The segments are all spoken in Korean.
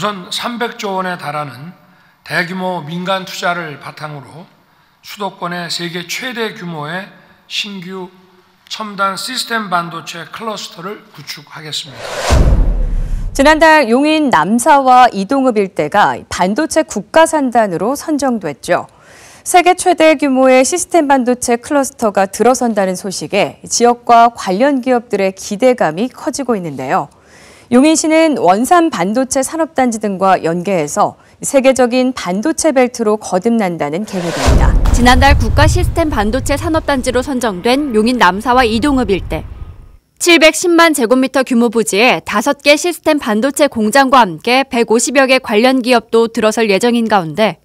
우선 300조 원에 달하는 대규모 민간 투자를 바탕으로 수도권의 세계 최대 규모의 신규 첨단 시스템 반도체 클러스터를 구축하겠습니다. 지난달 용인 남사와 이동읍 일대가 반도체 국가산단으로 선정됐죠. 세계 최대 규모의 시스템 반도체 클러스터가 들어선다는 소식에 지역과 관련 기업들의 기대감이 커지고 있는데요. 용인시는 원산 반도체 산업단지 등과 연계해서 세계적인 반도체 벨트로 거듭난다는 계획입니다. 지난달 국가 시스템 반도체 산업단지로 선정된 용인 남사와 이동읍 일대. 710만 제곱미터 규모 부지에 5개 시스템 반도체 공장과 함께 150여 개 관련 기업도 들어설 예정인 가운데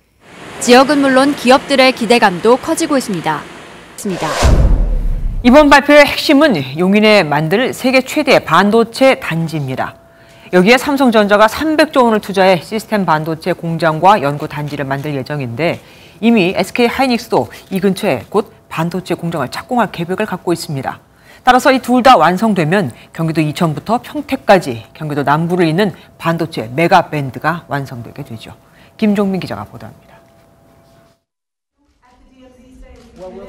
지역은 물론 기업들의 기대감도 커지고 있습니다. 이번 발표의 핵심은 용인에 만들 세계 최대 반도체 단지입니다. 여기에 삼성전자가 300조 원을 투자해 시스템 반도체 공장과 연구 단지를 만들 예정인데 이미 SK하이닉스도 이 근처에 곧 반도체 공장을 착공할 계획을 갖고 있습니다. 따라서 이 둘 다 완성되면 경기도 이천부터 평택까지 경기도 남부를 잇는 반도체 메가밴드가 완성되게 되죠. 김종민 기자가 보도합니다.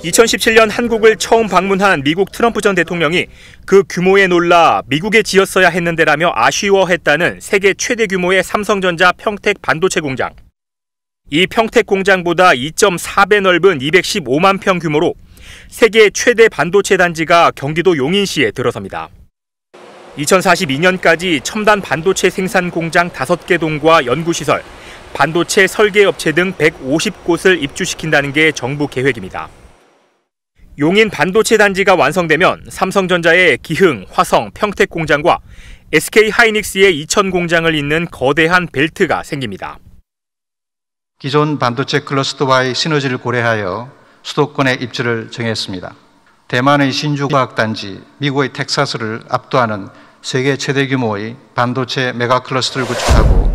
2017년 한국을 처음 방문한 미국 트럼프 전 대통령이 그 규모에 놀라 미국에 지었어야 했는데라며 아쉬워했다는 세계 최대 규모의 삼성전자 평택 반도체 공장. 이 평택 공장보다 2.4배 넓은 215만 평 규모로 세계 최대 반도체 단지가 경기도 용인시에 들어섭니다. 2042년까지 첨단 반도체 생산 공장 5개 동과 연구시설, 반도체 설계업체 등 150곳을 입주시킨다는 게 정부 계획입니다. 용인 반도체 단지가 완성되면 삼성전자의 기흥, 화성, 평택 공장과 SK하이닉스의 이천 공장을 잇는 거대한 벨트가 생깁니다. 기존 반도체 클러스터와의 시너지를 고려하여 수도권에 입지를 정했습니다. 대만의 신주과학단지, 미국의 텍사스를 압도하는 세계 최대 규모의 반도체 메가 클러스터를 구축하고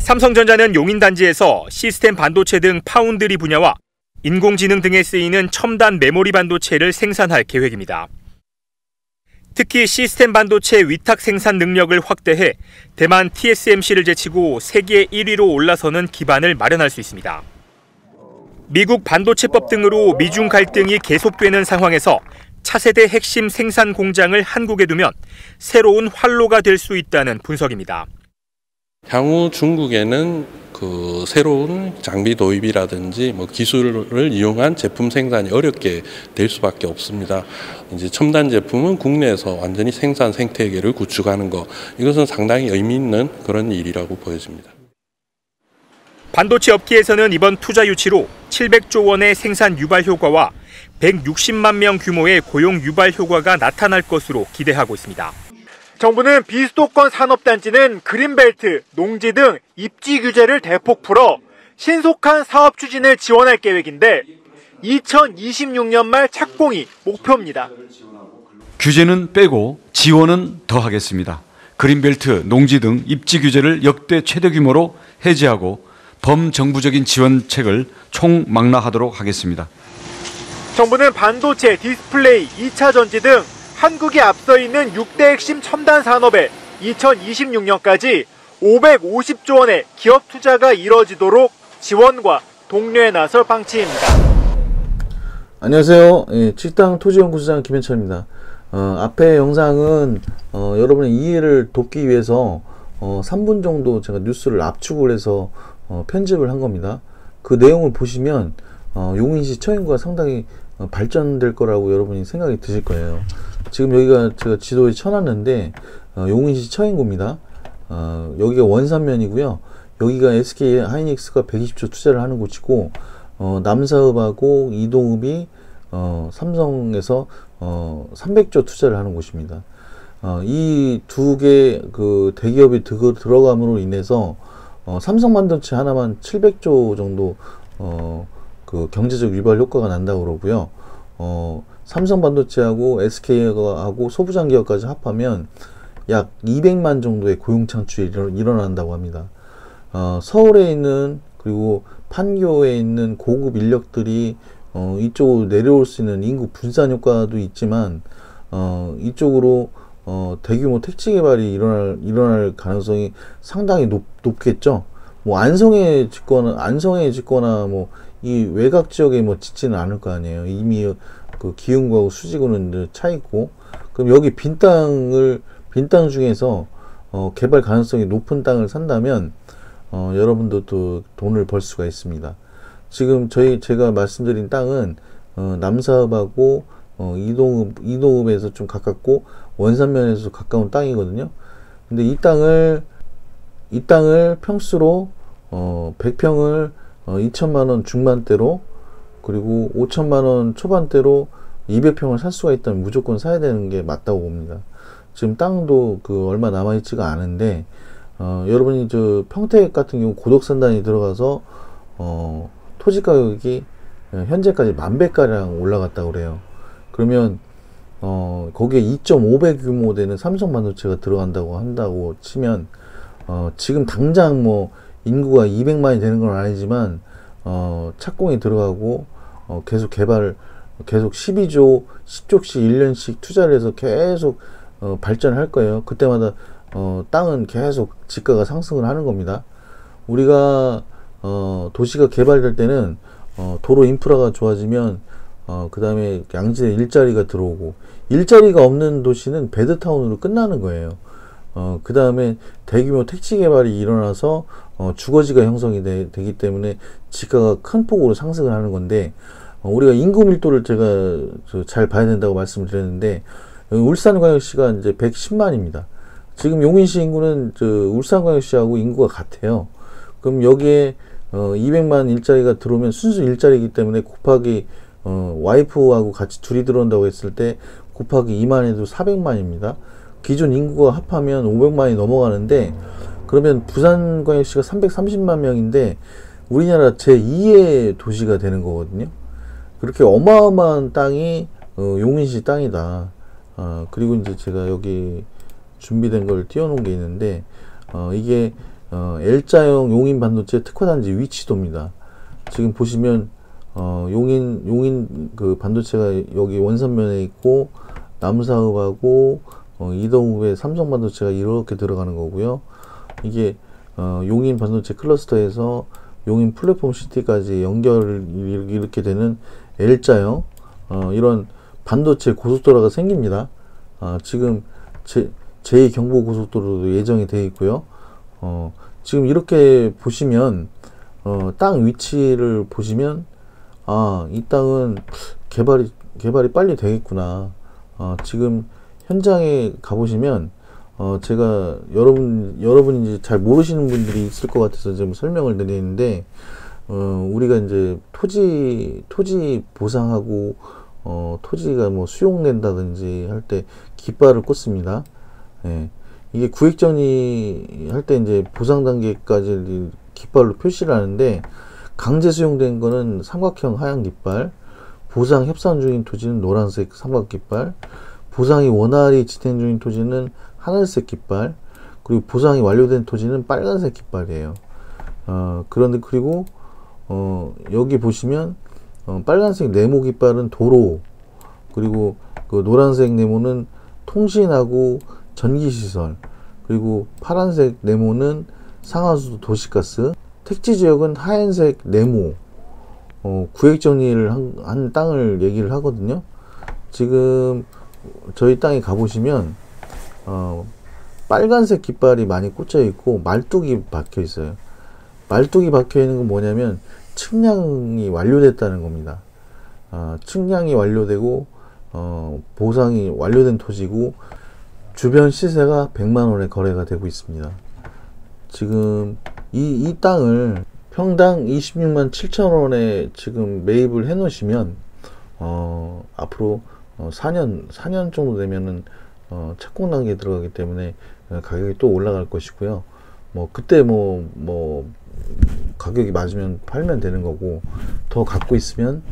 삼성전자는 용인 단지에서 시스템 반도체 등 파운드리 분야와 인공지능 등에 쓰이는 첨단 메모리 반도체를 생산할 계획입니다. 특히 시스템 반도체 위탁 생산 능력을 확대해 대만 TSMC를 제치고 세계 1위로 올라서는 기반을 마련할 수 있습니다. 미국 반도체법 등으로 미중 갈등이 계속되는 상황에서 차세대 핵심 생산 공장을 한국에 두면 새로운 활로가 될 수 있다는 분석입니다. 향후 중국에는 새로운 장비 도입이라든지 기술을 이용한 제품 생산이 어렵게 될 수밖에 없습니다. 이제 첨단 제품은 국내에서 완전히 생산 생태계를 구축하는 것, 이것은 상당히 의미 있는 그런 일이라고 보여집니다. 반도체 업계에서는 이번 투자 유치로 700조 원의 생산 유발 효과와 160만 명 규모의 고용 유발 효과가 나타날 것으로 기대하고 있습니다. 정부는 비수도권 산업단지는 그린벨트, 농지 등 입지 규제를 대폭 풀어 신속한 사업 추진을 지원할 계획인데 2026년 말 착공이 목표입니다. 규제는 빼고 지원은 더하겠습니다. 그린벨트, 농지 등 입지 규제를 역대 최대 규모로 해제하고 범정부적인 지원책을 총망라하도록 하겠습니다. 정부는 반도체, 디스플레이, 2차 전지 등 한국이 앞서 있는 6대 핵심 첨단 산업에 2026년까지 550조 원의 기업 투자가 이뤄지도록 지원과 독려에 나설 방침입니다. 안녕하세요. 칠당 토지연구소장 김현철입니다. 앞에 영상은 여러분의 이해를 돕기 위해서 3분 정도 제가 뉴스를 압축을 해서 편집을 한 겁니다. 그 내용을 보시면 용인시 처인구가 상당히 발전될 거라고 여러분이 생각이 드실 거예요. 지금 여기가 제가 지도에 쳐놨는데 용인시 처인구입니다. 여기가 원산면이고요. 여기가 SK하이닉스가 120조 투자를 하는 곳이고 남사읍하고 이동읍이 삼성에서 300조 투자를 하는 곳입니다. 이 두 개 그 대기업이 들어감으로 인해서 삼성반도체 하나만 700조 정도 그 경제적 유발 효과가 난다고 그러고요. 삼성반도체하고 SK하고 소부장기업까지 합하면 약 200만 정도의 고용 창출이 일어난다고 합니다. 서울에 있는 그리고 판교에 있는 고급 인력들이 이쪽으로 내려올 수 있는 인구 분산 효과도 있지만 이쪽으로 대규모 택지 개발이 일어날 가능성이 상당히 높겠죠. 뭐 안성에 짓거나 뭐 이 외곽 지역에 뭐 짓지는 않을 거 아니에요. 이미 그 기흥구하고 수지구는 차 있고, 그럼 여기 빈 땅 중에서 개발 가능성이 높은 땅을 산다면 여러분들도 돈을 벌 수가 있습니다. 지금 제가 말씀드린 땅은 남사읍하고 이동읍에서 좀 가깝고 원산면에서 가까운 땅이거든요. 근데 이 땅을 평수로 100평을 2천만원 중반대로, 그리고 5천만원 초반대로 200평을 살 수가 있다면 무조건 사야 되는 게 맞다고 봅니다. 지금 땅도 얼마 남아있지가 않은데, 여러분이 평택 같은 경우 고덕산단이 들어가서 토지 가격이 현재까지 10,000배가량 올라갔다고 그래요. 그러면 거기에 2.5배 규모 되는 삼성반도체가 들어간다고 치면, 지금 당장 뭐 인구가 200만이 되는 건 아니지만 착공이 들어가고 계속 12조 10조씩 1년씩 투자를 해서 계속 발전할 거예요. 그때마다 땅은 계속 지가가 상승을 하는 겁니다. 우리가 도시가 개발될 때는 도로 인프라가 좋아지면 그 다음에 양질의 일자리가 들어오고, 일자리가 없는 도시는 배드타운으로 끝나는 거예요. 그 다음에 대규모 택지 개발이 일어나서 주거지가 형성이 되기 때문에 지가가 큰 폭으로 상승을 하는 건데, 우리가 인구 밀도를 제가 잘 봐야 된다고 말씀을 드렸는데, 울산광역시가 이제 110만입니다. 지금 용인시 인구는 울산광역시하고 인구가 같아요. 그럼 여기에 200만 일자리가 들어오면 순수 일자리이기 때문에 곱하기 와이프하고 같이 둘이 들어온다고 했을 때 곱하기 2만 해도 400만입니다. 기존 인구가 합하면 500만이 넘어가는데, 그러면 부산광역시가 330만 명인데 우리나라 제2의 도시가 되는 거거든요. 그렇게 어마어마한 땅이 용인시 땅이다. 그리고 이제 제가 여기 준비된 걸 띄워놓은 게 있는데, 이게 L자형 용인 반도체 특화단지 위치도입니다. 지금 보시면 용인 그 반도체가 여기 원산면에 있고, 남사읍하고 이동읍에 삼성반도체가 이렇게 들어가는 거고요. 이게 용인 반도체 클러스터에서 용인 플랫폼 시티까지 연결이 이렇게 되는 L자형 이런 반도체 고속도로가 생깁니다. 지금 제2 경부고속도로도 예정이 되어 있고요. 지금 이렇게 보시면 땅 위치를 보시면 이 땅은 개발이 빨리 되겠구나. 지금 현장에 가보시면 제가 여러분이 이제 잘 모르시는 분들이 있을 것 같아서 좀 설명을 드리는데, 우리가 이제 토지 보상하고 토지가 뭐 수용된다든지 할 때 깃발을 꽂습니다. 예. 이게 구획정리 할 때 이제 보상 단계까지 깃발로 표시를 하는데, 강제 수용된 거는 삼각형 하얀 깃발, 보상 협상 중인 토지는 노란색 삼각 깃발, 보상이 원활히 진행 중인 토지는 하늘색 깃발, 그리고 보상이 완료된 토지는 빨간색 깃발이에요. 그런데 그리고 여기 보시면 빨간색 네모 깃발은 도로, 그리고 그 노란색 네모는 통신하고 전기시설, 그리고 파란색 네모는 상하수도 도시가스, 택지지역은 하얀색 네모, 구획정리를 한 땅을 얘기를 하거든요. 지금 저희 땅에 가보시면 빨간색 깃발이 많이 꽂혀 있고 말뚝이 박혀 있어요. 말뚝이 박혀 있는 건 뭐냐면 측량이 완료됐다는 겁니다. 측량이 완료되고 보상이 완료된 토지고, 주변 시세가 100만 원에 거래가 되고 있습니다. 지금 이 땅을 평당 26만 7천 원에 지금 매입을 해 놓으시면 앞으로 4년 정도 되면은 착공 단계에 들어가기 때문에 가격이 또 올라갈 것이고요. 그때 가격이 맞으면 팔면 되는 거고, 더 갖고 있으면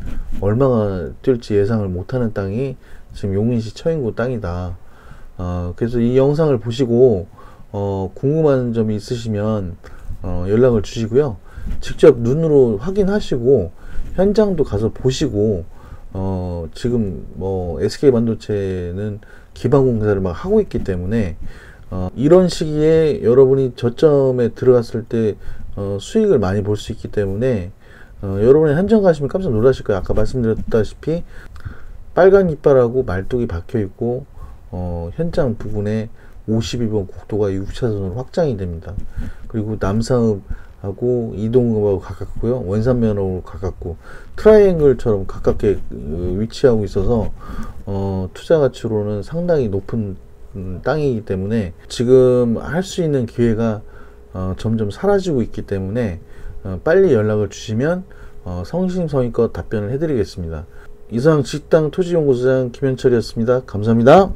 얼마가 뛸지 예상을 못하는 땅이 지금 용인시 처인구 땅이다. 그래서 이 영상을 보시고 궁금한 점이 있으시면 연락을 주시고요. 직접 눈으로 확인하시고 현장도 가서 보시고, 지금 SK 반도체는 기반 공사를 막 하고 있기 때문에 이런 시기에 여러분이 저점에 들어갔을 때 수익을 많이 볼 수 있기 때문에 여러분이 현장 가시면 깜짝 놀라실 거예요. 아까 말씀드렸다시피 빨간 깃발하고 말뚝이 박혀 있고 현장 부분에 52번 국도가 6차선으로 확장이 됩니다. 그리고 남사읍하고 이동읍하고 가깝고요. 원산면허로 가깝고 트라이앵글처럼 가깝게 위치하고 있어서 투자 가치로는 상당히 높은 땅이기 때문에 지금 할 수 있는 기회가 점점 사라지고 있기 때문에 빨리 연락을 주시면 성심성의껏 답변을 해드리겠습니다. 이상 직당 토지연구소장 김현철이었습니다. 감사합니다.